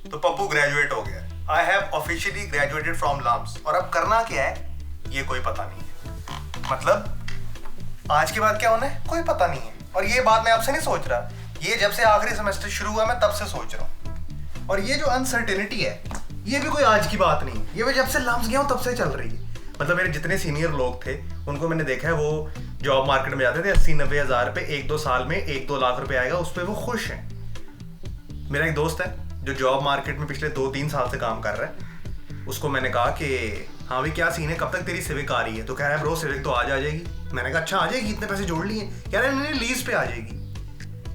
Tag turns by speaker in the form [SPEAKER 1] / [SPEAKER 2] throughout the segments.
[SPEAKER 1] तो पप्पू ग्रेजुएट हो गया। I have officially graduated from LUMS. और अब करना क्या है ये कोई पता नहीं है। मतलब आज के बाद क्या होना है कोई पता नहीं है। और ये बात मैं आपसे नहीं सोच रहा, ये जब से आखिरी सेमेस्टर शुरू हुआ मैं तब से सोच रहा हूँ। और ये जो अनसर्टेनिटी है ये भी कोई आज की बात नहीं है, ये मैं जब से लम्स गया हूँ तब से चल रही है। मतलब मेरे जितने सीनियर लोग थे उनको मैंने देखा है, वो जॉब मार्केट में जाते थे 80-90 हज़ार पे 1-2 साल में 1-2 लाख रुपए आएगा, उस पर वो खुश हैं। मेरा एक दोस्त है जो जॉब मार्केट में पिछले 2-3 साल से काम कर रहा है। उसको मैंने कहा कि हाँ भाई क्या सीन है, कब तक तेरी सिविक आ रही है? तो कह रहा है ब्रो सिविक तो आज आ जाएगी। मैंने कहा अच्छा आ जाएगी, इतने पैसे जोड़ लिए? कह रहा है नहीं लीज पे आ जाएगी।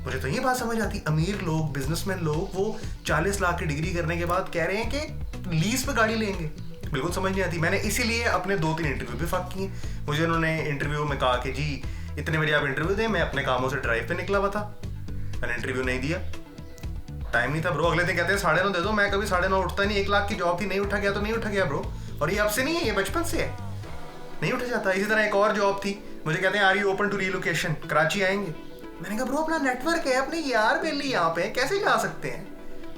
[SPEAKER 1] मुझे तो ये बात समझ आती, अमीर लोग बिजनेसमैन लोग वो 40 लाख की डिग्री करने के बाद कह रहे हैं कि लीज पे गाड़ी लेंगे, बिल्कुल समझ नहीं आती। मैंने इसीलिए अपने 2-3 इंटरव्यू भी फक किए। मुझे उन्होंने इंटरव्यू में कहा कि जी इतने बजे आप इंटरव्यू दें, मैं अपने कामों से ड्राइव पे निकला हुआ था, मैंने इंटरव्यू नहीं दिया, टाइम नहीं था ब्रो। अगले दिन कहते हैं 9:30 दे दो, मैं कभी 9:30 उठता नहीं। 1 लाख की जॉब थी, नहीं उठा गया तो नहीं उठा गया ब्रो। और ये अब से नहीं है, ये बचपन से है, नहीं उठा जाता। इसी तरह एक और जॉब थी, मुझे कहते हैं are you open to relocation, Karachi आएंगे? मैंने कहा ब्रो अपना नेटवर्क है, अपने यार बेली यहाँ पे कैसे जा सकते हैं?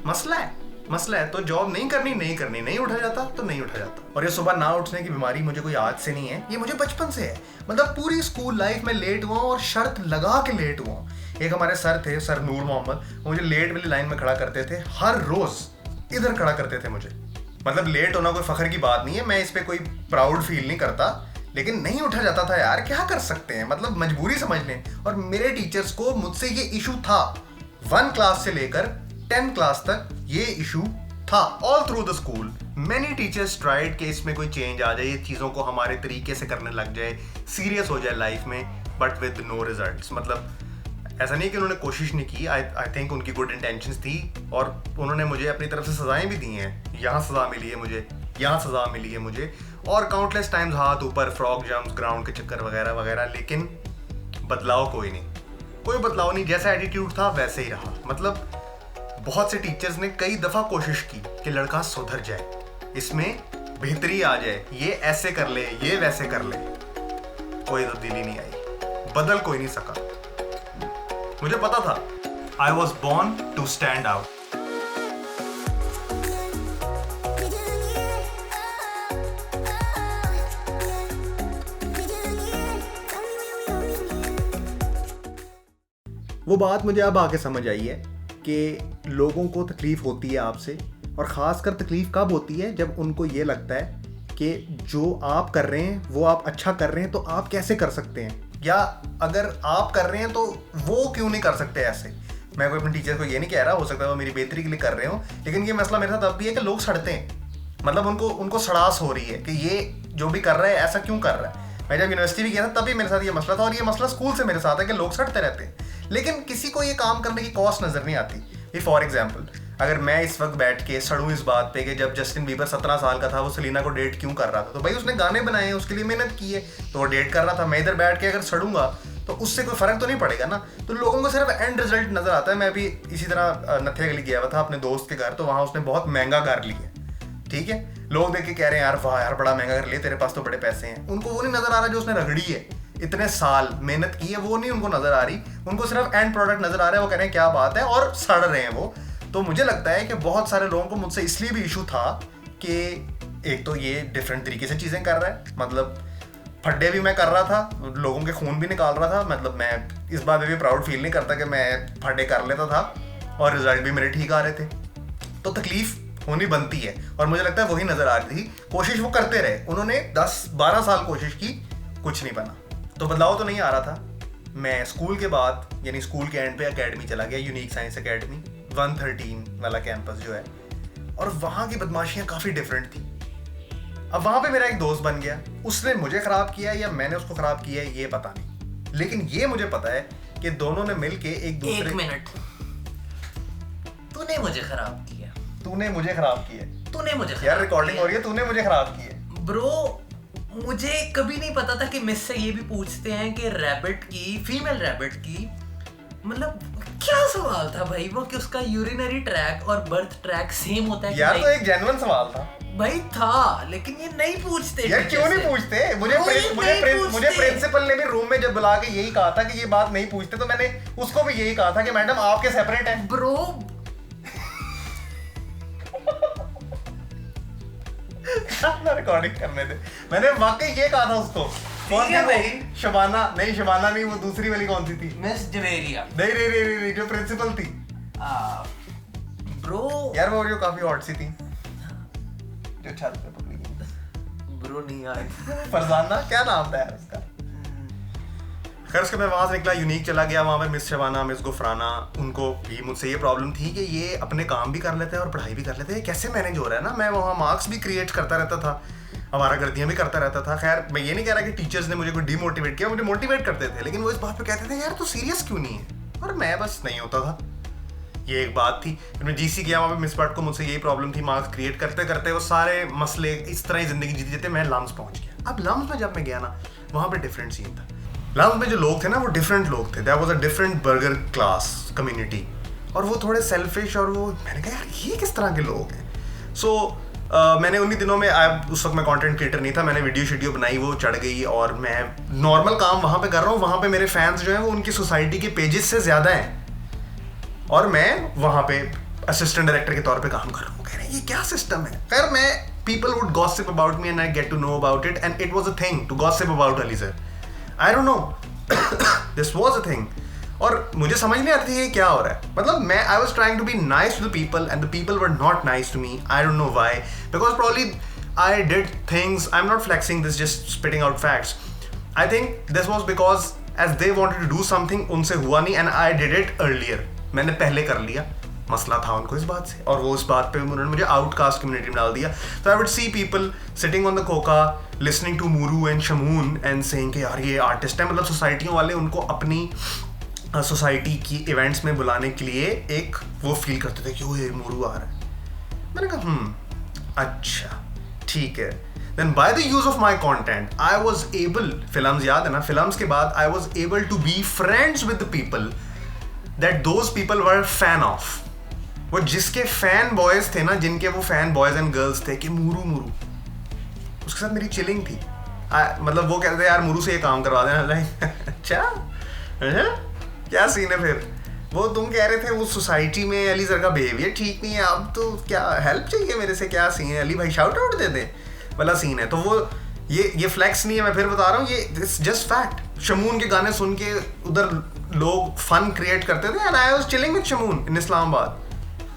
[SPEAKER 1] मसला है तो जॉब नहीं करनी, नहीं उठा जाता तो नहीं उठा जाता। और ये सुबह ना उठने की बीमारी मुझे कोई आज से नहीं है, ये मुझे बचपन से है। मतलब पूरी स्कूल लाइफ में लेट हुआ और शर्त लगा के लेट हुआ। एक हमारे सर थे, सर नूर मोहम्मद, मुझे लेट वाली लाइन में खड़ा करते थे, हर रोज इधर खड़ा करते थे मुझे। मतलब लेट होना कोई फखर की बात नहीं है, मैं इस पे कोई प्राउड फील नहीं करता, लेकिन नहीं उठा जाता था यार, क्या कर सकते हैं, मतलब मजबूरी समझ लें। और मेरे टीचर्स को मुझसे ये इशू था, 1 क्लास से लेकर 10 क्लास तक ये इशू था, all through the school. Many teachers tried कि इसमें कोई चेंज आ जाए, ये चीज़ों को हमारे तरीके से करने लग जाए, सीरियस हो जाए लाइफ में, बट विद नो रिजल्ट्स। मतलब ऐसा नहीं कि उन्होंने कोशिश नहीं की, आई थिंक उनकी गुड इंटेंशंस थी और उन्होंने मुझे अपनी तरफ से सजाएं भी दी हैं। यहाँ सज़ा मिली है मुझे, यहाँ सज़ा मिली है मुझे, और काउंटलेस टाइम्स हाथ ऊपर, फ्रॉक जंप्स, ग्राउंड के चक्कर वगैरह वगैरह, लेकिन बदलाव कोई बदलाव नहीं। जैसा एटीट्यूड था वैसे ही रहा। मतलब बहुत से टीचर्स ने कई दफ़ा कोशिश की कि लड़का सुधर जाए, इसमें बेहतरी आ जाए, ये ऐसे कर ले, ये वैसे कर ले, कोई तब्दीली नहीं आई, बदल कोई नहीं सका। मुझे पता था I was born to stand out. वो बात मुझे अब आके समझ आई है कि लोगों को तकलीफ होती है आपसे, और ख़ासकर तकलीफ कब होती है जब उनको ये लगता है कि जो आप कर रहे हैं वो आप अच्छा कर रहे हैं तो आप कैसे कर सकते हैं, या अगर आप कर रहे हैं तो वो क्यों नहीं कर सकते ऐसे। मैं कोई अपने टीचर को ये नहीं कह रहा, हो सकता है वो मेरी बेहतरी के लिए कर रहे हो, लेकिन ये मसला मेरे साथ अब भी है कि लोग सड़ते हैं। मतलब उनको सड़ास हो रही है कि ये जो भी कर रहा है ऐसा क्यों कर रहा है। मैं जब यूनिवर्सिटी भी गया था तभी मेरे साथ ये मसला था, और ये मसला स्कूल से मेरे साथ है कि लोग सड़ते रहते हैं, लेकिन किसी को ये काम करने की कॉस्ट नज़र नहीं आती। फॉर एग्जाम्पल अगर मैं इस वक्त बैठ के सड़ूँ इस बात पे कि जब जस्टिन बीबर 17 साल का था वो सेलिना को डेट क्यों कर रहा था, तो भाई उसने गाने बनाए हैं, उसके लिए मेहनत की है, तो वो डेट कर रहा था। मैं इधर बैठ के अगर सड़ूंगा तो उससे कोई फ़र्क तो नहीं पड़ेगा ना। तो लोगों को सिर्फ एंड रिजल्ट नज़र आता है। मैं भी इसी तरह नथिया गली गया हुआ था अपने दोस्त के घर, तो वहाँ उसने बहुत महंगा घर लिया, ठीक है। लोग देख के कह रहे हैं यार वाह यार बड़ा महंगा घर लिया, तेरे पास तो बड़े पैसे हैं। उनको वो नहीं नज़र आ रहा जो उसने रगड़ी है, इतने साल मेहनत की है, वो नहीं उनको नज़र आ रही। उनको सिर्फ एंड प्रोडक्ट नज़र आ रहा है, वो कह रहे हैं क्या बात है, और सड़ रहे हैं वो। तो मुझे लगता है कि बहुत सारे लोगों को मुझसे इसलिए भी इशू था कि एक तो ये डिफरेंट तरीके से चीज़ें कर रहा है, मतलब फड्डे भी मैं कर रहा था, लोगों के खून भी निकाल रहा था। मतलब मैं इस बात में भी प्राउड फील नहीं करता कि मैं फड्डे कर लेता था और रिजल्ट भी मेरे ठीक आ रहे थे। तो तकलीफ होनी बनती है, और मुझे लगता है वही नज़र आ रही थी। कोशिश वो करते रहे, उन्होंने 10-12 साल कोशिश की, कुछ नहीं बना, तो बदलाव तो नहीं आ रहा था। मैं स्कूल के बाद यानी स्कूल के एंड पे एकेडमी चला गया, यूनिक साइंस एकेडमी 113 वाला कैंपस जो है, और वहाँ की बदमाशियाँ काफ़ी डिफरेंट थी। अब वहाँ पे मेरा एक दोस्त बन गया, उसने मुझे ख़राब किया या मैंने उसको ख़राब किया ये पता नहीं, लेकिन ये मुझे पता है कि दोनों ने मिल के एक दूसरे।
[SPEAKER 2] 1 मिनट, तूने मुझे ख़राब किया,
[SPEAKER 1] तूने मुझे ख़राब किया,
[SPEAKER 2] तूने मुझे
[SPEAKER 1] यार रिकॉर्डिंग हो रही है, तूने मुझे ख़राब किया।
[SPEAKER 2] ब्रो मुझे कभी नहीं पता था कि मिस से ये भी पूछते हैं कि रैबिट की, फीमेल रैबिट की, मतलब क्या सवाल था भाई वो कि उसका यूरिनरी ट्रैक और बर्थ ट्रैक सेम होता है?
[SPEAKER 1] यार तो एक जेन्युइन सवाल था
[SPEAKER 2] भाई, था, लेकिन ये नहीं पूछते
[SPEAKER 1] यार। क्यों नहीं पूछते? मुझे प्रिंसिपल ने भी रूम में जब बुला के यही कहा था कि ये बात नहीं पूछते, तो मैंने उसको भी यही कहा था कि मैडम आपके सेपरेट हैं।
[SPEAKER 2] ब्रो
[SPEAKER 1] रिकॉर्डिंग करने थे। मैंने वाकई ये कहा था उसको।
[SPEAKER 2] ठीक है भाई।
[SPEAKER 1] शबाना नहीं, वो दूसरी वाली कौन सी थी?
[SPEAKER 2] मिस जवेरिया।
[SPEAKER 1] नहीं, जो प्रिंसिपल थी।
[SPEAKER 2] ब्रो
[SPEAKER 1] यार वो जो काफी हॉट सी थी, जो छत पे पकड़ी गई।
[SPEAKER 2] ब्रो नहीं यार,
[SPEAKER 1] फरजाना क्या नाम था यार उसका? खैर उसके मैं वहाँ से निकला, यूनिक चला गया। वहाँ पे मिस शबाना, मिस गुफराना, उनको भी मुझसे ये प्रॉब्लम थी कि ये अपने काम भी कर लेते हैं और पढ़ाई भी कर लेते हैं। कैसे मैनेज हो रहा है ना? मैं वहाँ मार्क्स भी क्रिएट करता रहता था, हमारा गर्दियाँ भी करता रहता था। खैर मैं ये नहीं कह रहा कि टीचर्स ने मुझे कोई डिमोटिवेट किया, मुझे मोटिवेट करते थे, लेकिन वो इस बात पे कहते थे यार तू सीरियस क्यों नहीं है, और मैं बस नहीं होता था। ये एक बात थी। फिर मैं जीसी गया, वहाँ पे मिस बट को मुझसे यही प्रॉब्लम थी, मार्क्स क्रिएट करते करते वो सारे मसले इस तरह ही जिंदगी जीते जीते मैं लम्स पहुँच गया। अब लम्स में जब मैं गया ना, वहाँ पे डिफरेंट सीन था। लम्स में जो लोग थे ना वो डिफरेंट लोग थे, that was a different burger class community, और वो थोड़े सेल्फिश, और वो मैंने कहा यार ये किस तरह के लोग हैं। सो मैंने उन्हीं दिनों में, उस वक्त मैं कंटेंट क्रिएटर नहीं था, मैंने वीडियो बनाई, वो चढ़ गई, और मैं नॉर्मल काम वहाँ पे कर रहा हूँ। वहाँ पे मेरे फैंस जो हैं वो उनकी सोसाइटी के पेजेस से ज़्यादा हैं, और मैं वहाँ पे असिस्टेंट डायरेक्टर के तौर पे काम कर रहा हूँ। कह रहे हैं ये क्या सिस्टम है। खैर मैं people would gossip about me and I get to know about it, and it was a thing to gossip about Ali sir. I don't know, this was a thing, और मुझे समझ नहीं आती ये क्या हो रहा है। मतलब मैं I was trying to be nice to the people and the people were not nice to me. I don't know why, because probably I did things, I am not flexing this, just spitting out facts. I think this was because as they wanted to do something, उनसे हुआ नहीं, and I did it earlier, मैंने पहले कर लिया। मसला था उनको इस बात से, और वो इस बात पे उन्होंने मुझे आउटकास्ट कम्युनिटी में डाल दिया। तो I would see people sitting on the couch listening to मूरू एंड शमून एंड सेइंग कि यार ये आर्टिस्ट है। मतलब सोसाइटियों वाले उनको अपनी सोसाइटी की इवेंट्स में बुलाने के लिए एक वो फील करते थे कि वो ये मूरू आ रहा है। मैंने कहा अच्छा ठीक है। Then by the use of my content I was able, films याद है ना, फिल्म्स के बाद I was able to be friends with the people that those people were fan of. वो जिसके फैन बॉयज थे ना, जिनके वो फैन बॉयज एंड गर्ल्स थे कि मूरू मूरू, उसके साथ मेरी चिलिंग थी। मतलब वो कहते थे यार मूरू से ये काम करवा देना। लाइक अच्छा क्या सीन है। फिर वो तुम कह रहे थे वो सोसाइटी में अली सर का बिहेवियर ठीक नहीं है, अब तो क्या हेल्प चाहिए मेरे से, क्या सीन है, अली भाई शाउट आउट दे दे वाला सीन है। तो वो ये फ्लैक्स नहीं है, मैं फिर बता रहा हूँ, ये इट्स जस्ट फैक्ट। शमून के गाने सुन के उधर लोग फन क्रिएट करते थे, and I was chilling with Shamoon in Islamabad.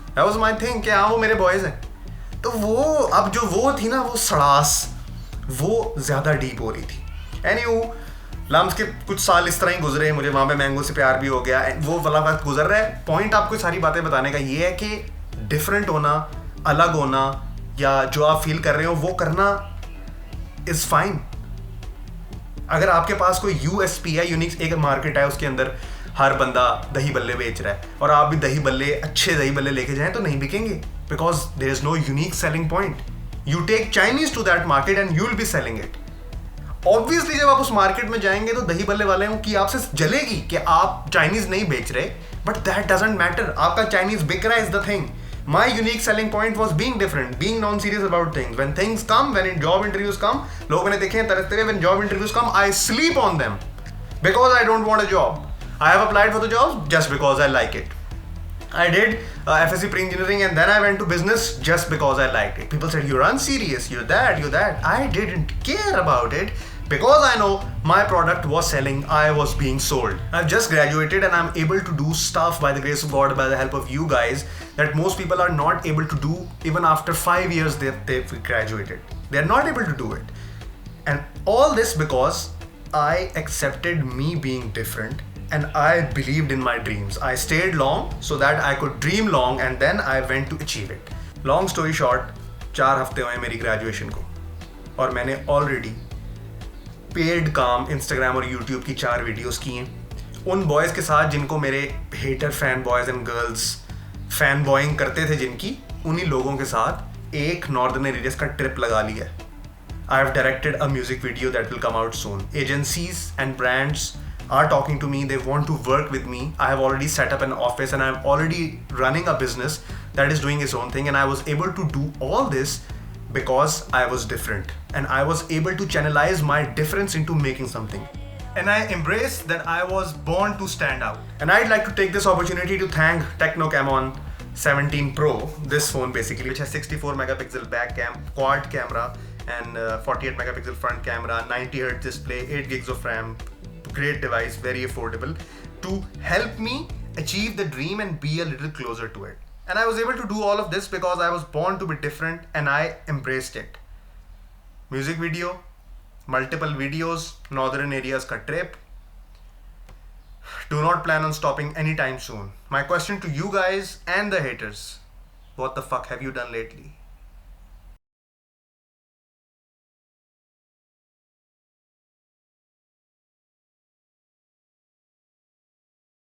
[SPEAKER 1] That was my thing कि हाँ वो मेरे बॉयज हैं। तो वो अब जो वो थी ना, वो सड़ास वो ज़्यादा डीप हो रही थी। एनीहू लम्स के कुछ साल इस तरह ही गुजरे, मुझे वहाँ पे मैंगो से प्यार भी हो गया, वो वाला वक्त गुजर रहा है। पॉइंट आपको सारी बातें बताने का ये है कि डिफरेंट होना, अलग होना, या जो आप फील कर रहे हो वो करना इज़ फाइन। अगर आपके पास कोई USP है, यूनिक एक मार्केट है, उसके अंदर हर बंदा दही बल्ले बेच रहा है, और आप भी दही बल्ले, अच्छे दही बल्ले लेके जाएं तो नहीं बिकेंगे, because there is no unique selling point. You take Chinese to that market and you will be selling it. Obviously जब आप उस मार्केट में जाएंगे तो दही बल्ले वाले की आपसे जलेगी कि आप चाइनीज नहीं बेच रहे, बट दैट डजंट मैटर। आपका चाइनीज बिक रहा है is the thing. My unique selling point was being different, being non-serious about things. When things come, when job interviews come, लोग मैंने देखे हैं तरसते हुए, when job interviews come, I sleep on them because I don't want a job. I have applied for the jobs just because I like it. I did FSC pre-engineering and then I went to business just because I liked it. People said, you're unserious, you're that. I didn't care about it because I know my product was selling, I was being sold. I've just graduated and I'm able to do stuff by the grace of God, by the help of you guys, that most people are not able to do even after 5 years they've graduated. They're not able to do it. And all this because I accepted me being different and I believed in my dreams. I stayed long so that I could dream long and then I went to achieve it. Long story short, 4 हफ्ते हुए मेरी graduation को और मैंने already paid काम Instagram और YouTube की 4 videos की हैं उन बॉयज़ के साथ जिनको मेरे hater fan boys and girls fanboying करते थे, जिनकी उन्हीं लोगों के साथ एक नॉर्दर्न एरियाज का ट्रिप लगा लिया। I have directed a music video that will come out soon. Agencies and brands are talking to me. They want to work with me. I have already set up an office and I'm already running a business that is doing its own thing. And I was able to do all this because I was different. And I was able to channelize my difference into making something. And I embrace that I was born to stand out. And I'd like to take this opportunity to thank Techno Camon 17 Pro, this phone basically, which has 64 megapixel back cam, quad camera, and 48 megapixel front camera, 90 hertz display, 8 gigs of RAM. Great device, very affordable to help me achieve the dream and be a little closer to it. And I was able to do all of this because I was born to be different and I embraced it. Music video, multiple videos, northern areas ka trip. Do not plan on stopping anytime soon. My question to you guys and the haters, what the fuck have you done lately?